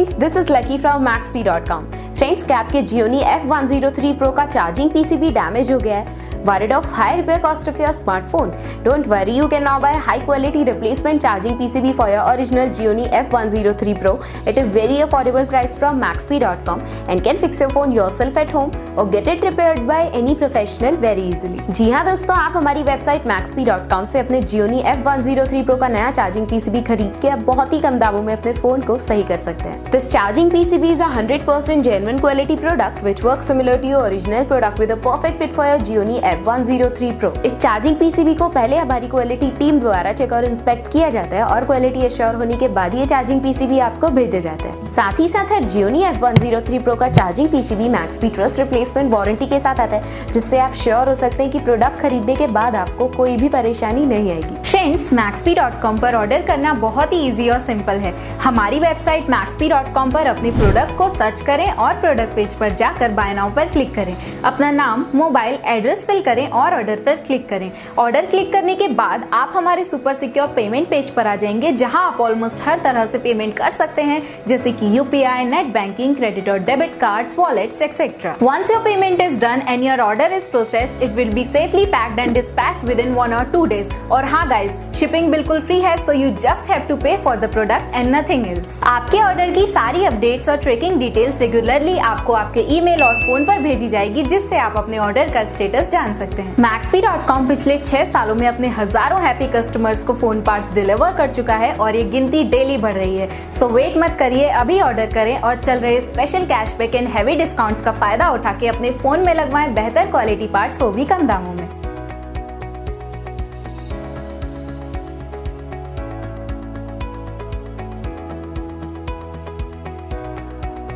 Friends, this is lucky from Maxbhi.com। Friends, क्या आपके Gionee F103 Pro का charging PCB damage हो गया है? Worried of high repair cost of your smartphone? Don't worry, you can now buy high quality replacement charging PCB for your original Gionee F103 Pro at a very affordable price from Maxbhi.com and can fix your phone yourself at home or get it repaired by any professional very easily। जी हाँ दोस्तों, आप हमारी website Maxbhi.com से अपने Gionee F103 Pro का नया charging PCB खरीद के अब बहुत ही कम दामों में अपने फोन को सही कर सकते हैं। This charging PCB is a 100% genuine quality product which works similar to your original product with a perfect fit for your Gionee F103 Pro। इस चार्जिंग PCB को पहले हमारी क्वालिटी टीम द्वारा चेक और इंस्पेक्ट किया जाता है और क्वालिटी एश्योर होने के बाद ये चार्जिंग PCB आपको भेजा जाता है। साथ ही साथ Gionee F103 Pro का charging PCB Maxbhi trust replacement warranty के साथ आता है, जिससे आप श्योर हो सकते हैं कि प्रोडक्ट खरीदने के बाद आपको कोई भी परेशानी नहीं आएगी। फ्रेंड्स, Maxbhi.com पर ऑर्डर करना बहुत ही इजी और सिंपल है। हमारी वेबसाइट Maxbhi.com पर अपने प्रोडक्ट को सर्च करें और प्रोडक्ट पेज पर जाकर बाय नाउ पर क्लिक करें। अपना नाम, मोबाइल एड्रेस फिल करें और ऑर्डर पर क्लिक करें। ऑर्डर क्लिक करने के बाद आप हमारे सुपर सिक्योर पेमेंट पेज पर आ जाएंगे, जहां आप ऑलमोस्ट हर तरह से पेमेंट कर सकते हैं, जैसे कि यूपीआई, नेट बैंकिंग, क्रेडिट और debit cards, wallets etcetera. Once your payment is done and your order is processed, it will be safely packed and dispatched within 1 or 2 days। और हाँ गाइज, शिपिंग बिल्कुल free है, so you just have to pay for the product and nothing else. आपके order की सारी updates और tracking details regularly आपको आपके ईमेल और फोन पर भेजी जाएगी, जिससे आप अपने ऑर्डर का स्टेटस जान सकते हैं। Maxbhi.com पिछले 6 सालों में अपने हजारों हैप्पी कस्टमर्स को फोन पार्ट्स डिलीवर कर चुका है और ये गिनती डेली बढ़ रही है। सो वेट मत करिए, अभी ऑर्डर करें और चल रहे special cashback and heavy discounts का फायदा उठा के अपने फोन में लगवाएं बेहतर क्वालिटी पार्ट्स, वो भी कम दामों में।